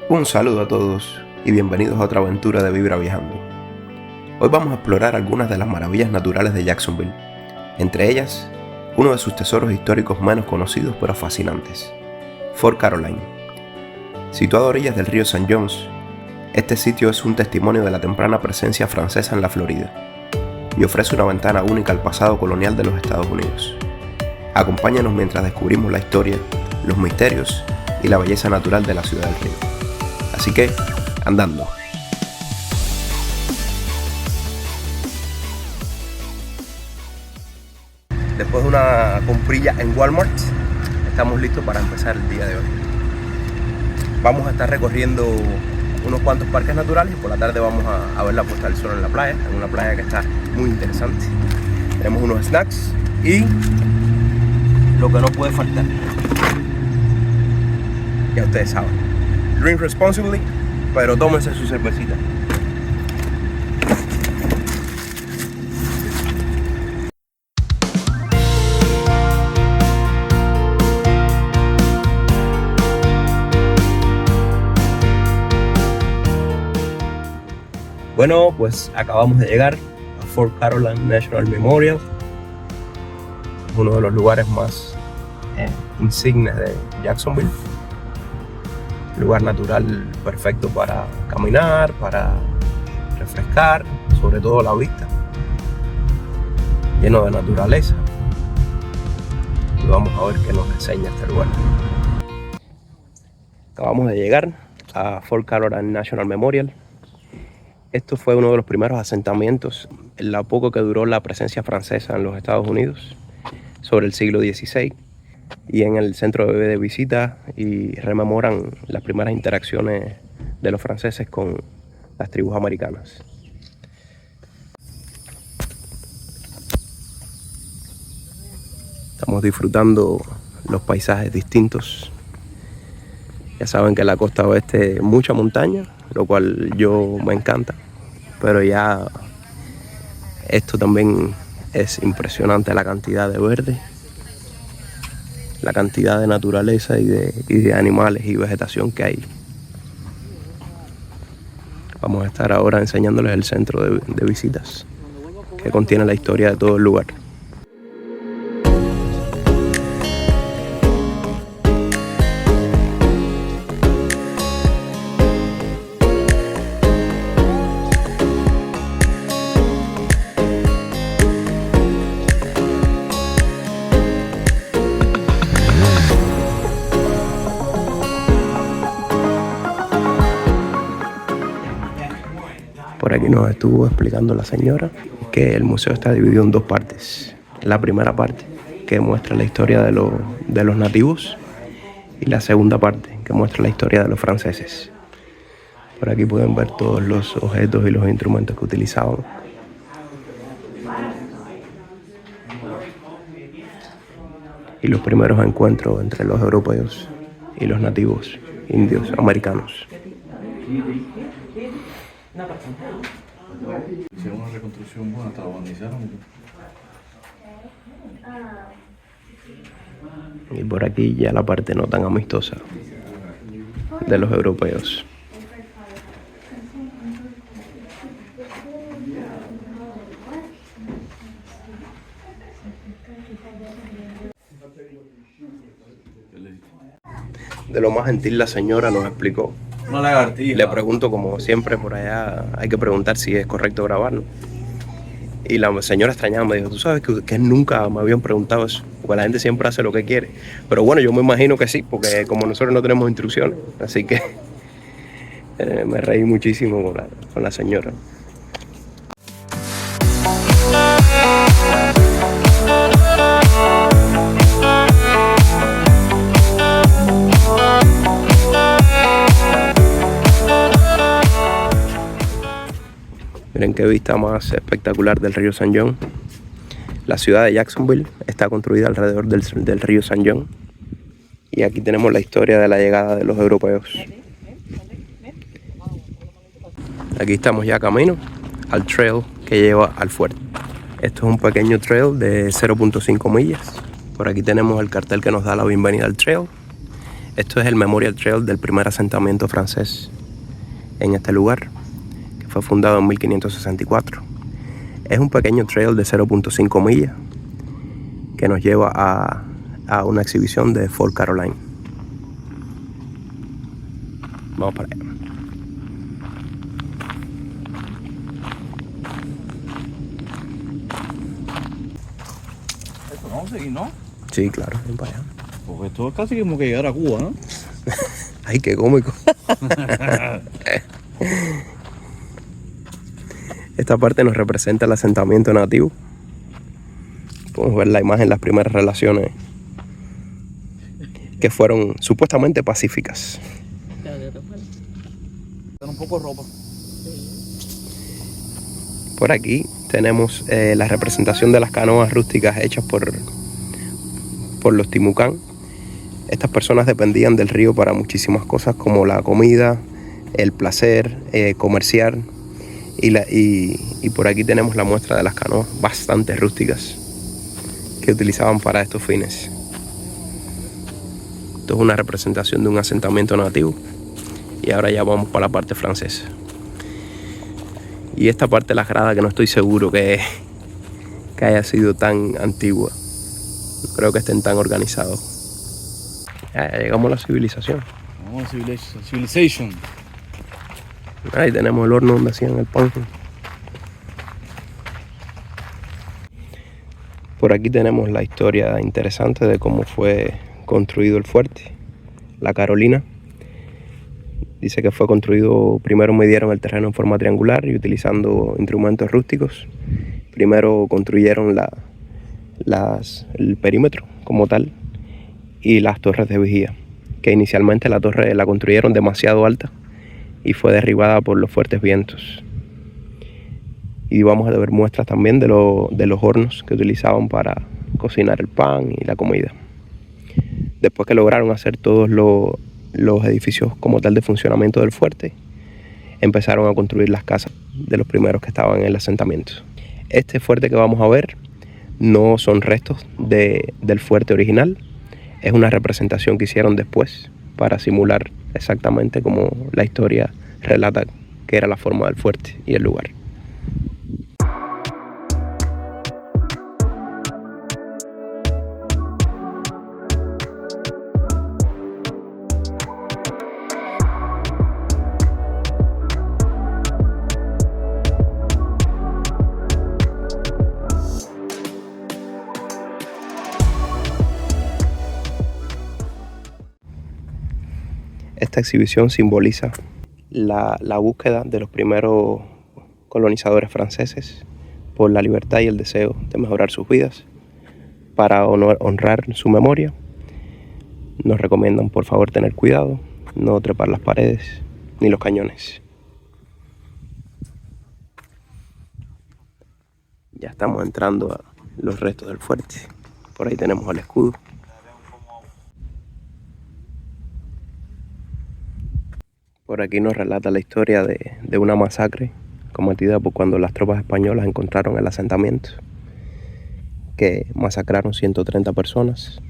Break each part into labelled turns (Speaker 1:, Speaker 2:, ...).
Speaker 1: Un saludo a todos y bienvenidos a otra aventura de Vibra Viajando. Hoy vamos a explorar algunas de las maravillas naturales de Jacksonville, entre ellas, uno de sus tesoros históricos menos conocidos pero fascinantes, Fort Caroline. Situado a orillas del río St. Johns, este sitio es un testimonio de la temprana presencia francesa en la Florida y ofrece una ventana única al pasado colonial de los Estados Unidos. Acompáñanos mientras descubrimos la historia, los misterios y la belleza natural de la ciudad del río. Así que, andando. Después de una comprilla en Walmart, estamos listos para empezar el día de hoy. Vamos a estar recorriendo unos cuantos parques naturales y por la tarde vamos a ver la puesta del sol en la playa, en una playa que está muy interesante. Tenemos unos snacks y lo que no puede faltar, ya ustedes saben, drink responsibly, pero tómense su cervecita. Bueno, pues acabamos de llegar a Fort Caroline National Memorial, uno de los lugares más insignes de Jacksonville. Lugar natural perfecto para caminar, para refrescar, sobre todo la vista, lleno de naturaleza. Y vamos a ver qué nos enseña este lugar. Acabamos de llegar a Fort Caroline National Memorial. Esto fue uno de los primeros asentamientos en lo poco que duró la presencia francesa en los Estados Unidos sobre el siglo XVI. Y en el centro de visita y rememoran las primeras interacciones de los franceses con las tribus americanas. Estamos disfrutando los paisajes distintos. Ya saben que en la costa oeste hay mucha montaña, lo cual yo me encanta, pero ya esto también es impresionante, la cantidad de verde, la cantidad de naturaleza y de animales y vegetación que hay. Vamos a estar ahora enseñándoles el centro de visitas, que contiene la historia de todo el lugar. Por aquí nos estuvo explicando la señora que el museo está dividido en dos partes. La primera parte, que muestra la historia de los nativos, y la segunda parte, que muestra la historia de los franceses. Por aquí pueden ver todos los objetos y los instrumentos que utilizaban. Y los primeros encuentros entre los europeos y los nativos indios americanos.
Speaker 2: Hicieron una reconstrucción buena, hasta la modernizaron.
Speaker 1: Y por aquí ya la parte no tan amistosa de los europeos. De lo más gentil la señora nos explicó.
Speaker 2: Una lagartija.
Speaker 1: Le pregunto, como siempre por allá hay que preguntar si es correcto grabar, ¿no? Y la señora extrañada me dijo, tú sabes que nunca me habían preguntado eso, porque la gente siempre hace lo que quiere. Pero bueno, yo me imagino que sí, porque como nosotros no tenemos instrucciones, así que me reí muchísimo con la señora. Miren qué vista más espectacular del río St. John. La ciudad de Jacksonville está construida alrededor del río St. John. Y aquí tenemos la historia de la llegada de los europeos. Aquí estamos ya camino al trail que lleva al fuerte. Esto es un pequeño trail de 0.5 millas. Por aquí tenemos el cartel que nos da la bienvenida al trail. Esto es el Memorial Trail del primer asentamiento francés en este lugar, que fue fundado en 1564. Es un pequeño trail de 0.5 millas que nos lleva a una exhibición de Fort Caroline. Vamos para allá.
Speaker 2: Esto vamos a seguir, ¿no?
Speaker 1: Sí, claro, ven para allá.
Speaker 2: Porque esto es casi como que llegar a Cuba, ¿no?
Speaker 1: Ay, qué cómico. Esta parte nos representa el asentamiento nativo. Podemos ver la imagen, las primeras relaciones que fueron supuestamente pacíficas.
Speaker 2: Están un poco ropa.
Speaker 1: Por aquí tenemos la representación de las canoas rústicas hechas por los timucán. Estas personas dependían del río para muchísimas cosas como la comida, el placer, comerciar. Y por aquí tenemos la muestra de las canoas bastante rústicas que utilizaban para estos fines. Esto es una representación de un asentamiento nativo. Y ahora ya vamos para la parte francesa. Y esta parte de la grada que no estoy seguro que haya sido tan antigua. No creo que estén tan organizados. Ya llegamos a la civilización.
Speaker 2: Vamos a civilization.
Speaker 1: Ahí tenemos el horno donde hacían el pan. Por aquí tenemos la historia interesante de cómo fue construido el fuerte, la Carolina. Dice que fue construido, primero midieron el terreno en forma triangular y utilizando instrumentos rústicos. Primero construyeron el perímetro como tal y las torres de vigía, que inicialmente la torre la construyeron demasiado alta y fue derribada por los fuertes vientos. Y vamos a ver muestras también de los hornos que utilizaban para cocinar el pan y la comida. Después que lograron hacer todos los edificios como tal de funcionamiento del fuerte, empezaron a construir las casas de los primeros que estaban en el asentamiento. Este fuerte que vamos a ver no son restos del fuerte original, es una representación que hicieron después para simular exactamente como la historia relata que era la forma del fuerte y el lugar. Esta exhibición simboliza la búsqueda de los primeros colonizadores franceses por la libertad y el deseo de mejorar sus vidas. Para honrar su memoria, nos recomiendan por favor tener cuidado, no trepar las paredes ni los cañones. Ya estamos entrando a los restos del fuerte. Por ahí tenemos el escudo. Por aquí nos relata la historia de una masacre cometida por cuando las tropas españolas encontraron el asentamiento, que masacraron 130 personas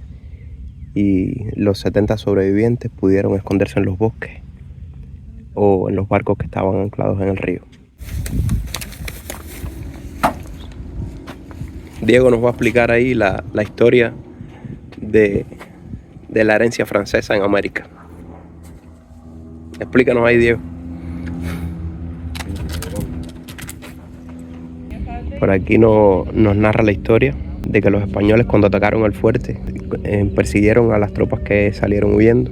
Speaker 1: y los 70 sobrevivientes pudieron esconderse en los bosques o en los barcos que estaban anclados en el río. Diego nos va a explicar ahí la historia de la herencia francesa en América. Explícanos ahí, Diego. Por aquí nos narra la historia de que los españoles, cuando atacaron el fuerte, persiguieron a las tropas que salieron huyendo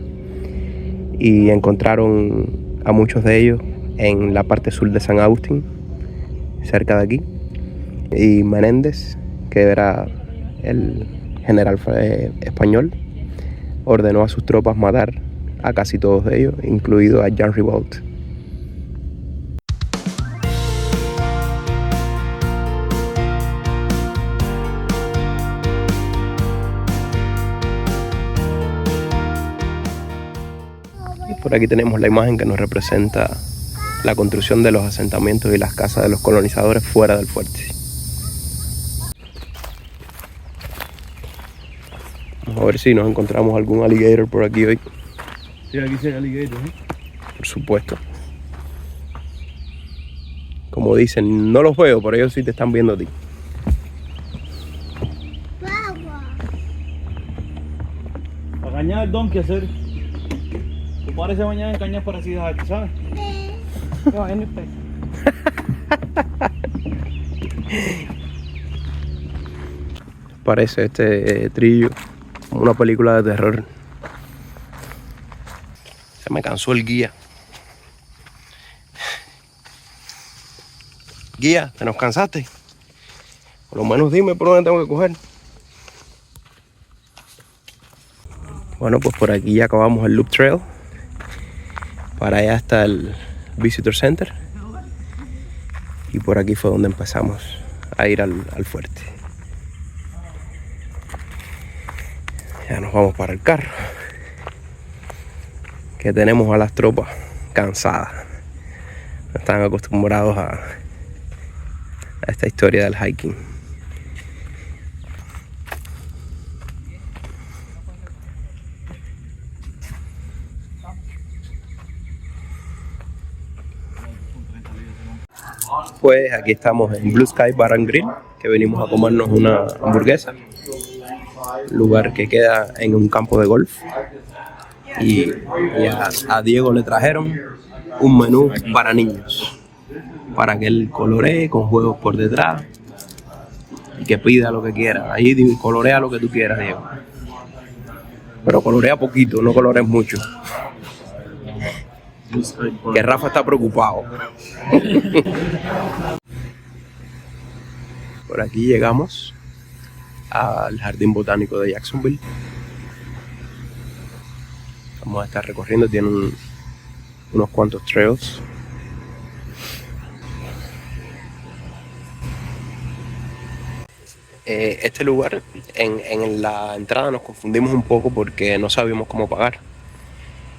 Speaker 1: y encontraron a muchos de ellos en la parte sur de San Agustín, cerca de aquí. Y Menéndez, que era el general español, ordenó a sus tropas matar a casi todos ellos, incluido a Jean Ribault. Y por aquí tenemos la imagen que nos representa la construcción de los asentamientos y las casas de los colonizadores fuera del fuerte. Vamos a ver si nos encontramos algún alligator por aquí hoy.
Speaker 2: Sí, aquí se hay alligator, ¿eh?
Speaker 1: Por supuesto. Como dicen, no los veo, pero ellos sí te están viendo a ti.
Speaker 2: Para cañar el donkey hacer. Tú pareces bañar en cañas parecidas a aquí, ¿sabes? No, en el pez.
Speaker 1: Parece este trillo como una película de terror. Se me cansó el guía. Guía, ¿te nos cansaste? Por lo menos dime por dónde tengo que coger. Bueno, pues por aquí ya acabamos el Loop Trail. Para allá está el Visitor Center. Y por aquí fue donde empezamos a ir al fuerte. Ya nos vamos para el carro. Que tenemos a las tropas cansadas. No están acostumbrados a esta historia del hiking. Pues aquí estamos en Blue Sky Bar and Grill, que venimos a comernos una hamburguesa. Lugar que queda en un campo de golf. Y a Diego le trajeron un menú para niños, para que él coloree con juegos por detrás y que pida lo que quiera. Ahí colorea lo que tú quieras, Diego. Pero colorea poquito, no colores mucho. Que Rafa está preocupado. Por aquí llegamos al Jardín Botánico de Jacksonville. Vamos a estar recorriendo, tiene unos cuantos trails. Este lugar, en la entrada nos confundimos un poco porque no sabíamos cómo pagar.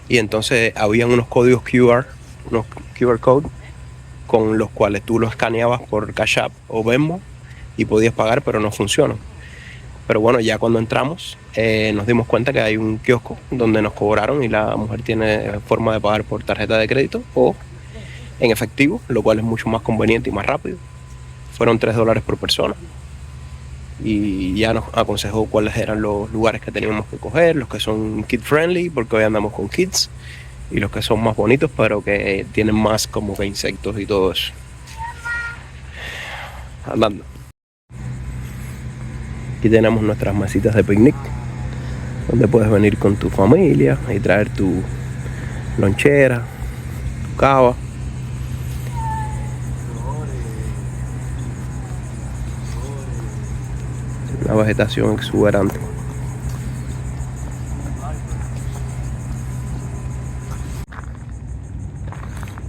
Speaker 1: Y entonces habían unos códigos QR, unos QR code, con los cuales tú los escaneabas por Cash App o Venmo y podías pagar, pero no funcionan. Pero bueno, ya cuando entramos nos dimos cuenta que hay un kiosco donde nos cobraron y la mujer tiene forma de pagar por tarjeta de crédito o en efectivo, lo cual es mucho más conveniente y más rápido. Fueron $3 por persona. Y ya nos aconsejó cuáles eran los lugares que teníamos que coger, los que son kid friendly, porque hoy andamos con kids, y los que son más bonitos, pero que tienen más como que insectos y todo eso. Andando. Aquí tenemos nuestras mesitas de picnic, donde puedes venir con tu familia y traer tu lonchera, tu cava. Una vegetación exuberante.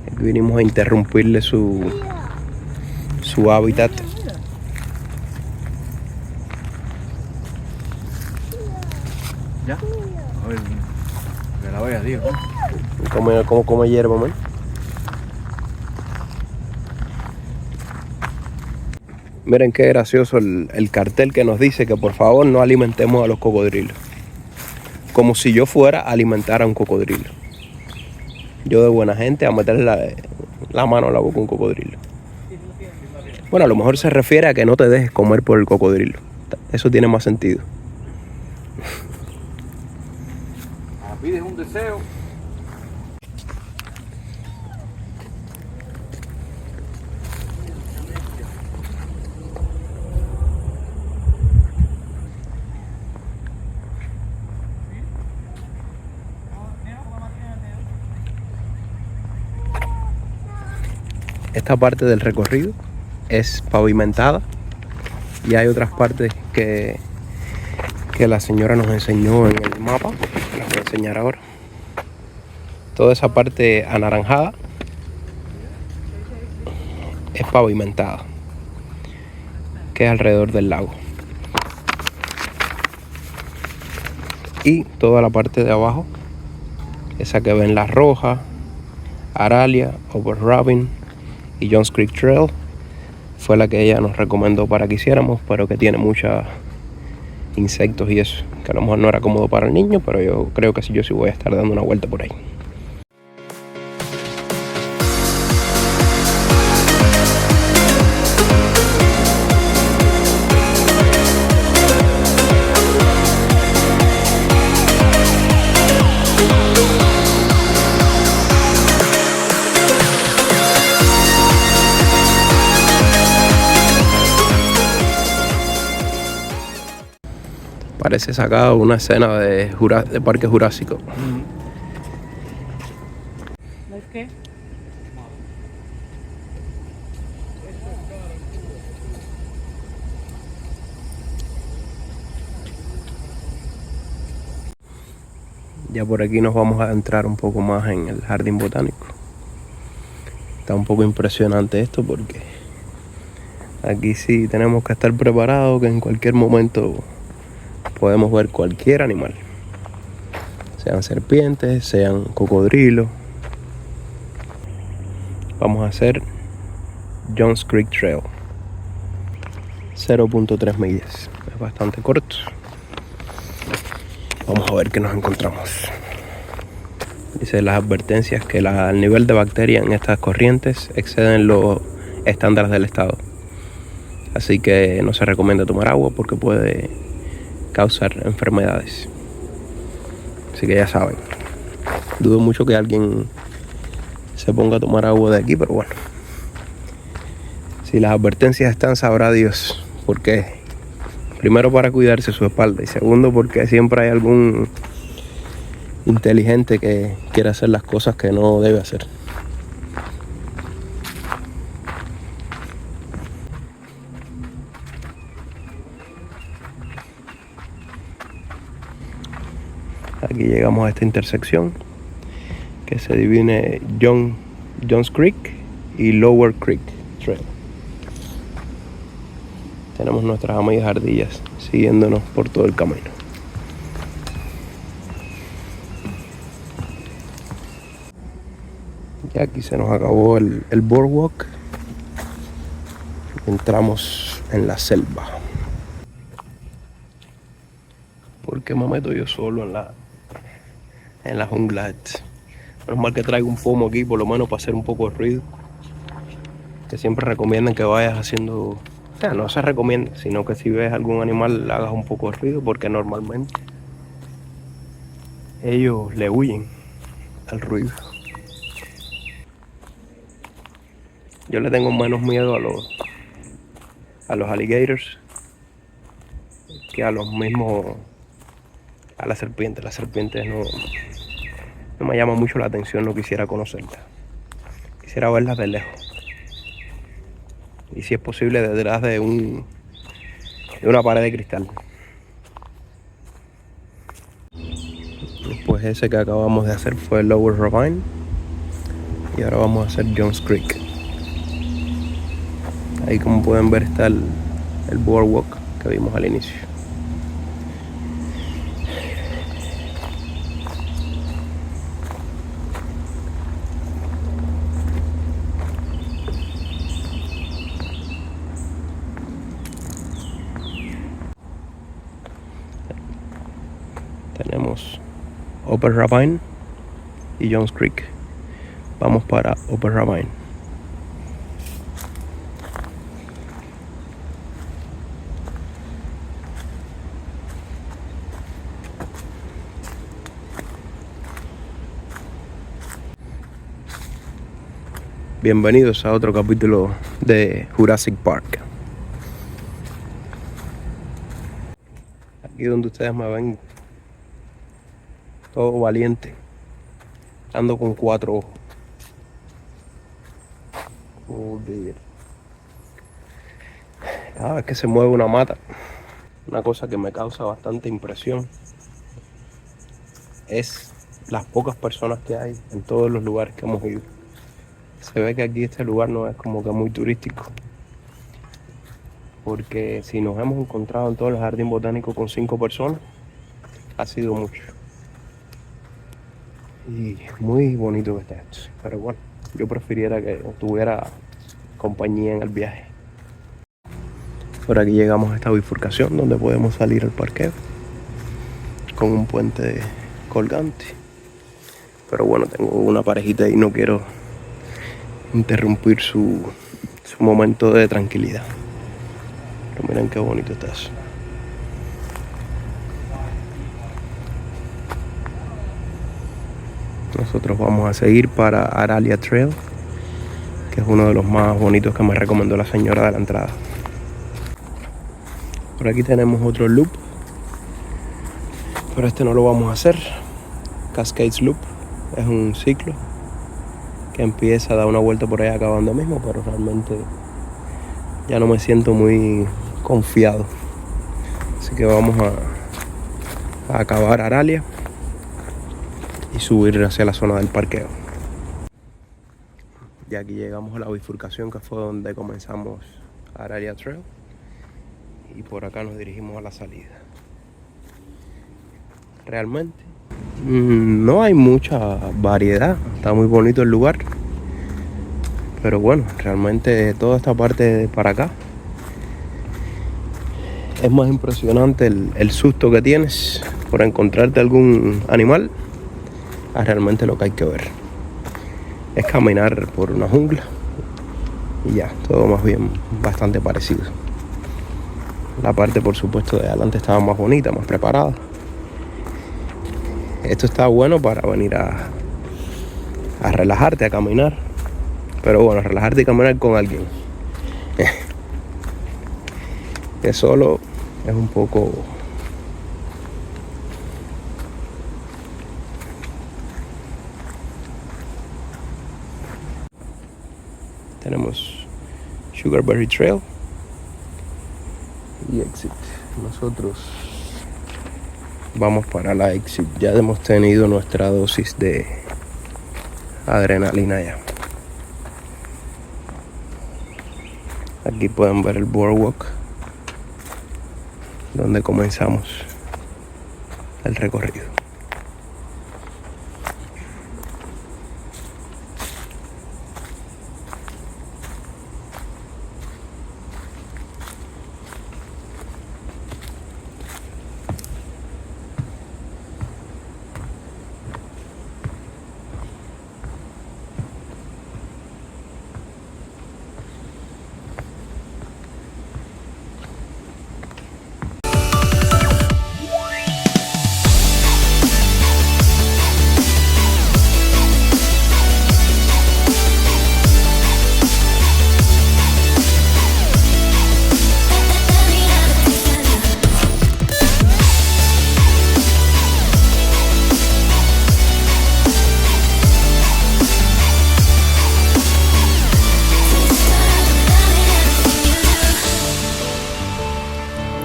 Speaker 1: Aquí vinimos a interrumpirle su hábitat.
Speaker 2: ¿Ya? A ver, que la vaya, tío.
Speaker 1: ¿Cómo come hierba, man? Miren qué gracioso el cartel que nos dice que por favor no alimentemos a los cocodrilos. Como si yo fuera a alimentar a un cocodrilo. Yo de buena gente a meterle la mano a la boca a un cocodrilo. Bueno, a lo mejor se refiere a que no te dejes comer por el cocodrilo. Eso tiene más sentido.
Speaker 2: Pides un deseo.
Speaker 1: Esta parte del recorrido es pavimentada y hay otras partes que la señora nos enseñó en el mapa. Les voy a enseñar ahora. Toda esa parte anaranjada es pavimentada, que es alrededor del lago. Y toda la parte de abajo, esa que ven, La Roja, Aralia, Over Robin y Johns Creek Trail, fue la que ella nos recomendó para que hiciéramos, pero que tiene mucha insectos y eso, que a lo mejor no era cómodo para el niño, pero yo creo que yo sí voy a estar dando una vuelta por ahí. Parece sacado una escena de Parque Jurásico.
Speaker 3: ¿Qué?
Speaker 1: Ya por aquí nos vamos a adentrar un poco más en el jardín botánico. Está un poco impresionante esto porque aquí sí tenemos que estar preparados que en cualquier momento podemos ver cualquier animal. Sean serpientes, sean cocodrilos. Vamos a hacer Johns Creek Trail. 0.3 millas. Es bastante corto. Vamos a ver qué nos encontramos. Dice las advertencias que el nivel de bacterias en estas corrientes exceden los estándares del estado. Así que no se recomienda tomar agua porque puede causar enfermedades. Así que ya saben. Dudo mucho que alguien se ponga a tomar agua de aquí, pero bueno. Si las advertencias están, sabrá Dios por qué. Primero para cuidarse su espalda y segundo porque siempre hay algún inteligente que quiere hacer las cosas que no debe hacer. Aquí llegamos a esta intersección que se divide Johns Creek y Lower Creek Trail. Tenemos nuestras amigas ardillas siguiéndonos por todo el camino. Y aquí se nos acabó el boardwalk. Entramos en la selva. ¿Por qué me meto yo solo en la jungla? Menos mal que traigo un pomo aquí, por lo menos para hacer un poco de ruido. Que siempre recomiendan que vayas haciendo... O sea, no se recomienda, sino que si ves algún animal hagas un poco de ruido, porque normalmente ellos le huyen al ruido. Yo le tengo menos miedo a los alligators que a los mismos... a las serpientes. Las serpientes no me llama mucho la atención, no quisiera conocerlas. Quisiera verlas de lejos. Y si es posible detrás de una pared de cristal. Pues ese que acabamos de hacer fue Lower Ravine. Y ahora vamos a hacer Johns Creek. Ahí, como pueden ver, está el boardwalk que vimos al inicio. Tenemos Upper Ravine y Johns Creek. Vamos para Upper Ravine. Bienvenidos a otro capítulo de Jurassic Park. Aquí donde ustedes me ven, todo valiente, ando con 4 ojos. Cada vez que se mueve una mata, una cosa que me causa bastante impresión es las pocas personas que hay en todos los lugares que hemos ido. Se ve que aquí este lugar no es como que muy turístico, porque si nos hemos encontrado en todo el jardín botánico con 5 personas, ha sido mucho. Y muy bonito que está esto, pero bueno, yo prefiriera que tuviera compañía en el viaje. Por aquí llegamos a esta bifurcación donde podemos salir al parqueo con un puente colgante. Pero bueno, tengo una parejita y no quiero interrumpir su momento de tranquilidad. Pero miren qué bonito está eso. Nosotros vamos a seguir para Aralia Trail, que es uno de los más bonitos que me recomendó la señora de la entrada. Por aquí tenemos otro loop, pero este no lo vamos a hacer. Cascades Loop es un ciclo que empieza a dar una vuelta por ahí acabando mismo, pero realmente ya no me siento muy confiado. Así que vamos a acabar Aralia y subir hacia la zona del parqueo. Y aquí llegamos a la bifurcación que fue donde comenzamos Aralia Trail. Y por acá nos dirigimos a la salida. Realmente no hay mucha variedad. Está muy bonito el lugar. Pero bueno, realmente toda esta parte para acá es más impresionante el susto que tienes por encontrarte algún animal a realmente lo que hay que ver. Es caminar por una jungla y ya, todo más bien bastante parecido. La parte, por supuesto, de adelante estaba más bonita, más preparada. Esto está bueno para venir a relajarte, a caminar. Pero bueno, relajarte y caminar con alguien. Que solo es un poco... Tenemos Sugarberry Trail y Exit. Nosotros vamos para la Exit. Ya hemos tenido nuestra dosis de adrenalina ya. Aquí pueden ver el boardwalk donde comenzamos el recorrido.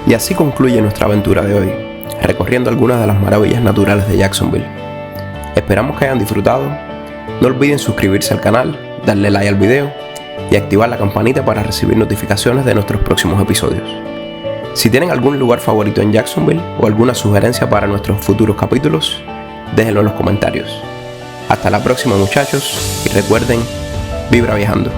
Speaker 1: Y así concluye nuestra aventura de hoy, recorriendo algunas de las maravillas naturales de Jacksonville. Esperamos que hayan disfrutado. No olviden suscribirse al canal, darle like al video y activar la campanita para recibir notificaciones de nuestros próximos episodios. Si tienen algún lugar favorito en Jacksonville o alguna sugerencia para nuestros futuros capítulos, déjenlo en los comentarios. Hasta la próxima, muchachos, y recuerden, vibra viajando.